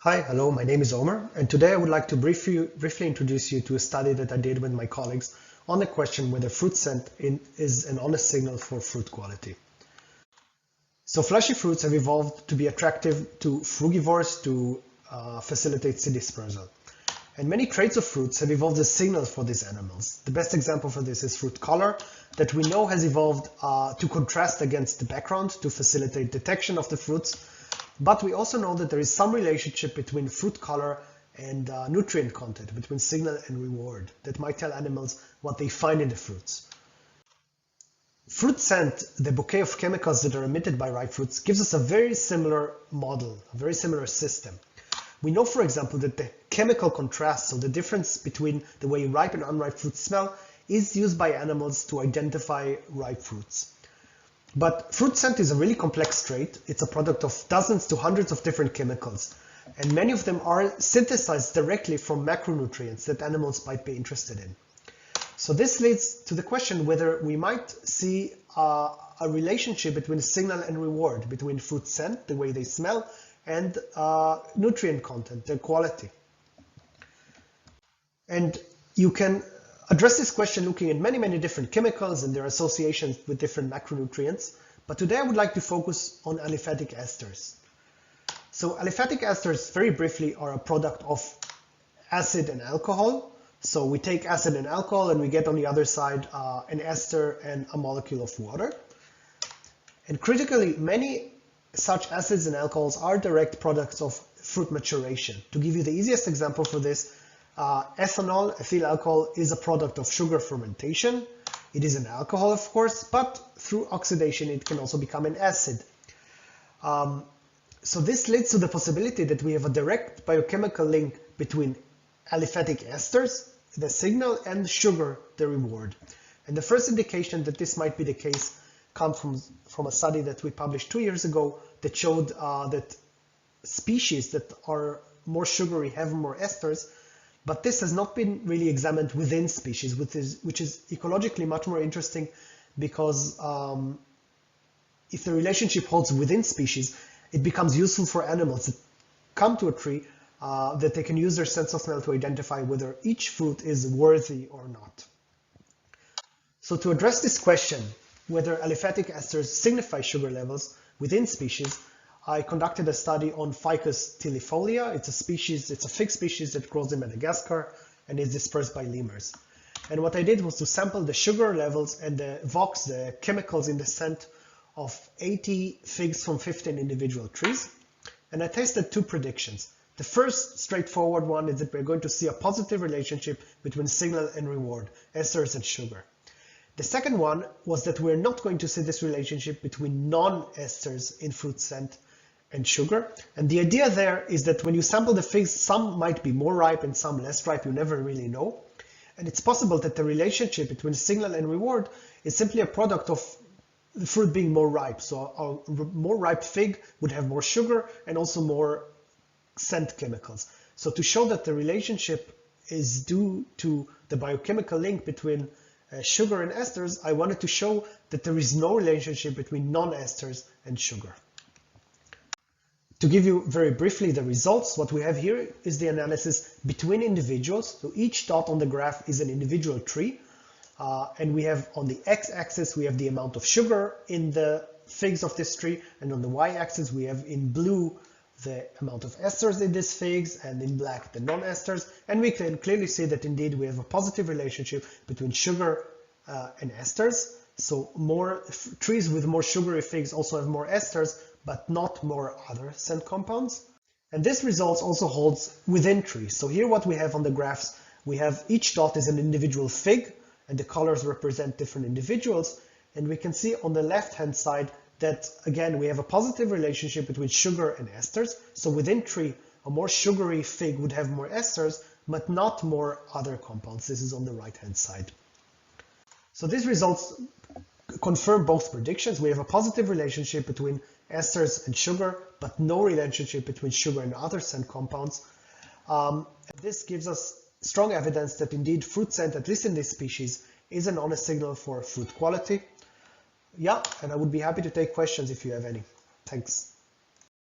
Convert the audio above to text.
Hello, my name is Omer, and today I would like to briefly introduce you to a study that I did with my colleagues on the question whether fruit scent is an honest signal for fruit quality. So fleshy fruits have evolved to be attractive to frugivores to facilitate seed dispersal. And many traits of fruits have evolved as signals for these animals. The best example for this is fruit color that we know has evolved to contrast against the background to facilitate detection of the fruits. But we also know that there is some relationship between fruit color and nutrient content, between signal and reward, that might tell animals what they find in the fruits. Fruit scent, the bouquet of chemicals that are emitted by ripe fruits, gives us a very similar model, a very similar system. We know, for example, that the chemical contrast, so the difference between the way ripe and unripe fruits smell, is used by animals to identify ripe fruits. But fruit scent is a really complex trait. It's a product of dozens to hundreds of different chemicals, and many of them are synthesized directly from macronutrients that animals might be interested in. So this leads to the question whether we might see a relationship between signal and reward, between fruit scent, the way they smell, and nutrient content, their quality. And you can address this question looking at many different chemicals and their associations with different macronutrients. But today I would like to focus on aliphatic esters. So aliphatic esters, very briefly, are a product of acid and alcohol. So we take acid and alcohol and we get on the other side an ester and a molecule of water. And critically, many such acids and alcohols are direct products of fruit maturation. To give you the easiest example for this, ethanol, ethyl alcohol, is a product of sugar fermentation. It is an alcohol, of course, but through oxidation it can also become an acid. So this leads to the possibility that we have a direct biochemical link between aliphatic esters, the signal, and sugar, the reward. And the first indication that this might be the case comes from a study that we published 2 years ago that showed that species that are more sugary have more esters. But this has not been really examined within species, which is ecologically much more interesting because if the relationship holds within species, it becomes useful for animals that come to a tree that they can use their sense of smell to identify whether each fruit is worthy or not. So to address this question, whether aliphatic esters signify sugar levels within species, I conducted a study on Ficus tilifolia. It's a fig species that grows in Madagascar and is dispersed by lemurs. And what I did was to sample the sugar levels and the VOX, the chemicals in the scent of 80 figs from 15 individual trees. And I tested two predictions. The first straightforward one is that we're going to see a positive relationship between signal and reward, esters and sugar. The second one was that we're not going to see this relationship between non-esters in fruit scent and sugar. And the idea there is that when you sample the figs, some might be more ripe and some less ripe, you never really know. And it's possible that the relationship between signal and reward is simply a product of the fruit being more ripe. So a more ripe fig would have more sugar and also more scent chemicals. So to show that the relationship is due to the biochemical link between sugar and esters, I wanted to show that there is no relationship between non-esters and sugar. To give you very briefly the results, what we have here is the analysis between individuals. So each dot on the graph is an individual tree. And we have on the x-axis, we have the amount of sugar in the figs of this tree. And on the y-axis, we have in blue the amount of esters in these figs, and in black the non-esters. And we can clearly see that indeed we have a positive relationship between sugar and esters. So more trees with more sugary figs also have more esters, but not more other scent compounds. And this result also holds within trees. So here what we have on the graphs, we have each dot is an individual fig, and the colors represent different individuals. And we can see on the left-hand side that, again, we have a positive relationship between sugar and esters. So within tree, a more sugary fig would have more esters, but not more other compounds. This is on the right-hand side. So these results confirm both predictions. We have a positive relationship between esters and sugar, but no relationship between sugar and other scent compounds. This gives us strong evidence that indeed fruit scent, at least in this species, is an honest signal for fruit quality. Yeah, and I would be happy to take questions if you have any. Thanks.